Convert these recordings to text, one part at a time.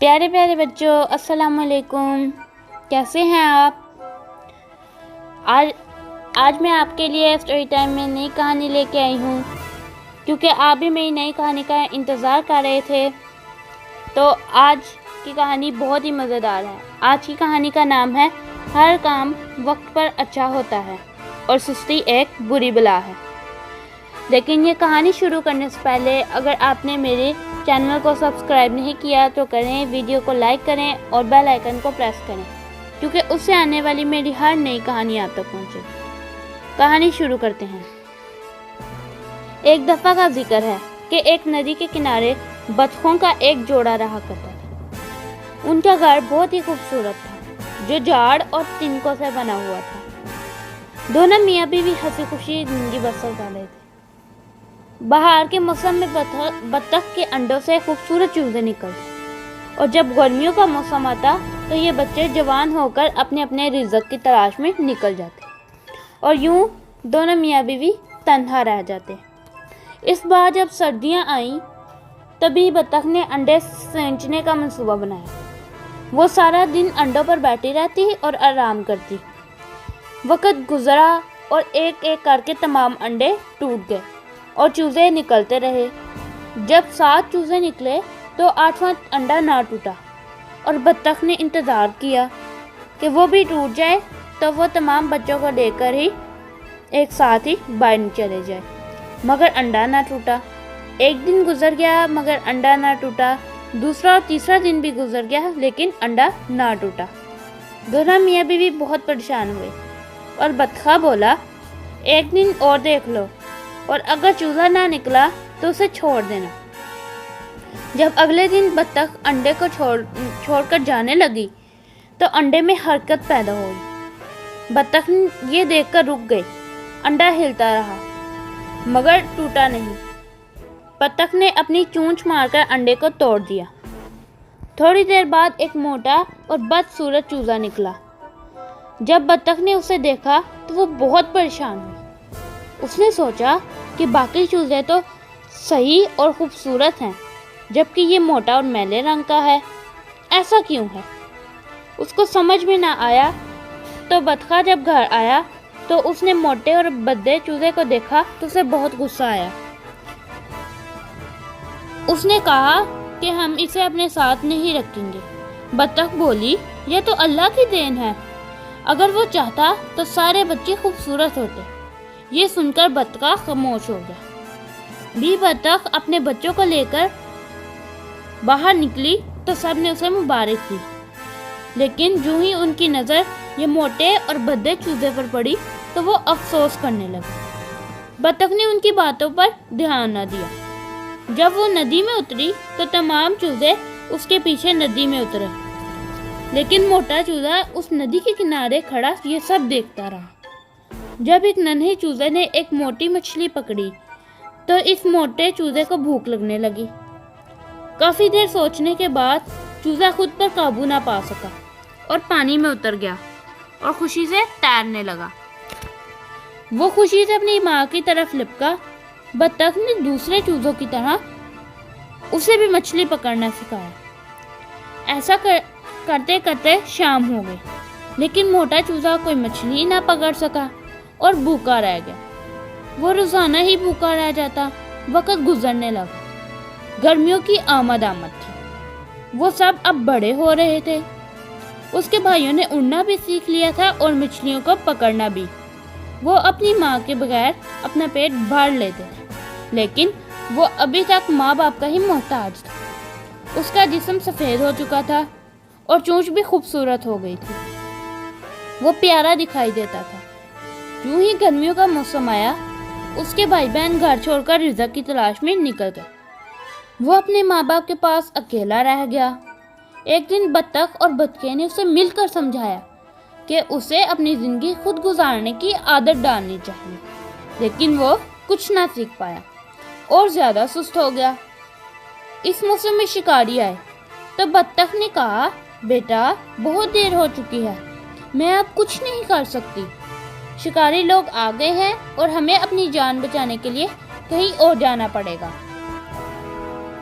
پیارے پیارے بچوں، السلام علیکم۔ کیسے ہیں آپ؟ آج میں آپ کے لیے اسٹوری ٹائم میں نئی کہانی لے کے آئی ہوں، کیونکہ آپ بھی میری نئی کہانی کا انتظار کر رہے تھے۔ تو آج کی کہانی بہت ہی مزیدار ہے۔ آج کی کہانی کا نام ہے ہر کام وقت پر اچھا ہوتا ہے اور سستی ایک بری بلا ہے۔ لیکن یہ کہانی شروع کرنے سے پہلے اگر آپ نے میرے چینل کو سبسکرائب نہیں کیا تو کریں، ویڈیو کو لائک کریں اور بیل آئیکن کو پریس کریں، کیونکہ اس سے آنے والی میری ہر نئی کہانی آپ تک پہنچے۔ کہانی شروع کرتے ہیں۔ ایک دفعہ کا ذکر ہے کہ ایک ندی کے کنارے بطخوں کا ایک جوڑا رہا کرتا تھا۔ ان کا گھر بہت ہی خوبصورت تھا، جو جاڑ اور تنکوں سے بنا ہوا تھا۔ دونوں میاں بیوی ہنسی خوشی زندگی بسر کر رہے تھے۔ بہار کے موسم میں بطخ کے انڈوں سے خوبصورت چوزے نکلتے، اور جب گرمیوں کا موسم آتا تو یہ بچے جوان ہو کر اپنے اپنے رزق کی تلاش میں نکل جاتے، اور یوں دونوں میاں بیوی تنہا رہ جاتے۔ اس بار جب سردیاں آئیں تبھی بطخ نے انڈے سینچنے کا منصوبہ بنایا۔ وہ سارا دن انڈوں پر بیٹھی رہتی اور آرام کرتی۔ وقت گزرا اور ایک ایک کر کے تمام انڈے ٹوٹ گئے اور چوزے نکلتے رہے۔ جب 7 چوزے نکلے تو 8واں انڈا نہ ٹوٹا، اور بطخ نے انتظار کیا کہ وہ بھی ٹوٹ جائے تو وہ تمام بچوں کو لے کر ہی ایک ساتھ ہی باہر چلے جائے، مگر انڈا نہ ٹوٹا۔ ایک دن گزر گیا مگر انڈا نہ ٹوٹا، دوسرا اور تیسرا دن بھی گزر گیا لیکن انڈا نہ ٹوٹا۔ دونوں میاں بیوی بہت پریشان ہوئے، اور بطخہ بولا، ایک دن اور دیکھ لو، اور اگر چوزا نہ نکلا تو اسے چھوڑ دینا۔ جب اگلے دن بطخ انڈے کو چھوڑ کر جانے لگی تو انڈے میں حرکت پیدا ہوئی۔ بطخ یہ دیکھ کر رک گئی۔ انڈا ہلتا رہا مگر ٹوٹا نہیں۔ بطخ نے اپنی چونچ مار کر انڈے کو توڑ دیا۔ تھوڑی دیر بعد ایک موٹا اور بدصورت چوزا نکلا۔ جب بطخ نے اسے دیکھا تو وہ بہت پریشان ہوئی۔ اس نے سوچا کہ باقی چوزے تو صحیح اور خوبصورت ہیں، جبکہ یہ موٹا اور میلے رنگ کا ہے، ایسا کیوں ہے؟ اس کو سمجھ میں نہ آیا۔ تو بطخہ جب گھر آیا تو اس نے موٹے اور بھدے چوزے کو دیکھا تو اسے بہت غصہ آیا۔ اس نے کہا کہ ہم اسے اپنے ساتھ نہیں رکھیں گے۔ بطخ بولی، یہ تو اللہ کی دین ہے، اگر وہ چاہتا تو سارے بچے خوبصورت ہوتے۔ یہ سن کر بطخہ خاموش ہو گیا۔ بطخ اپنے بچوں کو لے کر باہر نکلی تو سب نے اسے مبارک دی، لیکن جو ہی ان کی نظر یہ موٹے اور بھدے چوزے پر پڑی تو وہ افسوس کرنے لگے۔ بطخ نے ان کی باتوں پر دھیان نہ دیا۔ جب وہ ندی میں اتری تو تمام چوزے اس کے پیچھے ندی میں اترے، لیکن موٹا چوزا اس ندی کے کنارے کھڑا یہ سب دیکھتا رہا۔ جب ایک ننھے چوزے نے ایک موٹی مچھلی پکڑی تو اس موٹے چوزے کو بھوک لگنے لگی۔ کافی دیر سوچنے کے بعد چوزا خود پر قابو نہ پا سکا اور پانی میں اتر گیا اور خوشی سے تیرنے لگا۔ وہ خوشی سے اپنی ماں کی طرف لپکا۔ بطخ نے دوسرے چوزوں کی طرح اسے بھی مچھلی پکڑنا سکھایا۔ ایسا کرتے کرتے شام ہو گئی، لیکن موٹا چوزا کوئی مچھلی نہ پکڑ سکا اور بھوکا رہ گیا۔ وہ روزانہ ہی بھوکا رہ جاتا۔ وقت گزرنے لگا۔ گرمیوں کی آمد تھی۔ وہ سب اب بڑے ہو رہے تھے۔ اس کے بھائیوں نے اڑنا بھی سیکھ لیا تھا اور مچھلیوں کو پکڑنا بھی۔ وہ اپنی ماں کے بغیر اپنا پیٹ بھر لیتے تھے، لیکن وہ ابھی تک ماں باپ کا ہی محتاج تھا۔ اس کا جسم سفید ہو چکا تھا اور چونچ بھی خوبصورت ہو گئی تھی۔ وہ پیارا دکھائی دیتا تھا۔ جو ہی گرمیوں کا موسم آیا، اس کے بھائی بہن گھر چھوڑ کر رزق کی تلاش میں نکل گئے۔ وہ اپنے ماں باپ کے پاس اکیلا رہ گیا۔ ایک دن بطخ اور بطخے نے اسے مل کر سمجھایا کہ اسے اپنی زندگی خود گزارنے کی عادت ڈالنی چاہیے، لیکن وہ کچھ نہ سیکھ پایا اور زیادہ سست ہو گیا۔ اس موسم میں شکاری آئے تو بطخ نے کہا، بیٹا بہت دیر ہو چکی ہے، میں اب کچھ نہیں کر سکتی۔ شکاری لوگ آ گئے ہیں اور ہمیں اپنی جان بچانے کے لیے کہیں اور جانا پڑے گا۔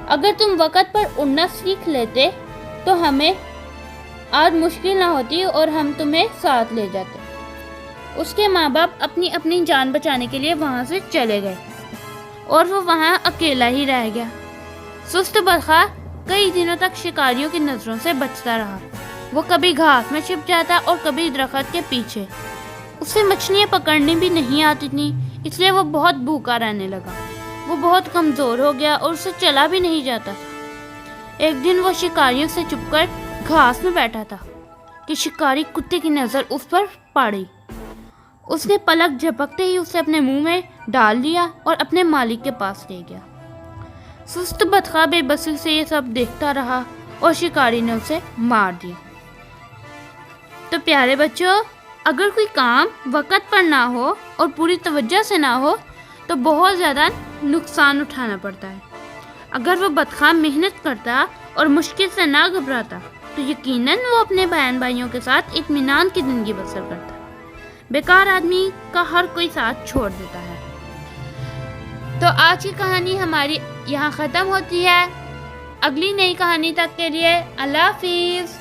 اگر تم وقت پر اڑنا سیکھ لیتے تو ہمیں آج مشکل نہ ہوتی اور ہم تمہیں ساتھ لے جاتے۔ اس کے ماں باپ اپنی جان بچانے کے لیے وہاں سے چلے گئے اور وہ وہاں اکیلا ہی رہ گیا۔ سست بطخ کئی دنوں تک شکاریوں کی نظروں سے بچتا رہا۔ وہ کبھی گھاس میں چھپ جاتا اور کبھی درخت کے پیچھے۔ اسے مچھلیاں پکڑنی بھی نہیں آتی تھی، اس لیے وہ بہت بھوکا رہنے لگا۔ وہ بہت کمزور ہو گیا اور اسے چلا بھی نہیں جاتا تھا۔ ایک دن وہ شکاریوں سے چھپ کر گھاس میں بیٹھا تھا کہ شکاری کتے کی نظر اس پر پڑی۔ اس نے پلک جھپکتے ہی اسے اپنے منہ میں ڈال لیا اور اپنے مالک کے پاس لے گیا۔ سست بطخ بے بسی سے یہ سب دیکھتا رہا اور شکاری نے اسے مار دیا۔ تو پیارے بچوں، اگر کوئی کام وقت پر نہ ہو اور پوری توجہ سے نہ ہو تو بہت زیادہ نقصان اٹھانا پڑتا ہے۔ اگر وہ بطخ محنت کرتا اور مشکل سے نہ گھبراتا تو یقیناً وہ اپنے بہن بھائیوں کے ساتھ اطمینان کی زندگی بسر کرتا۔ بیکار آدمی کا ہر کوئی ساتھ چھوڑ دیتا ہے۔ تو آج کی کہانی ہماری یہاں ختم ہوتی ہے۔ اگلی نئی کہانی تک کے لیے اللہ حافظ۔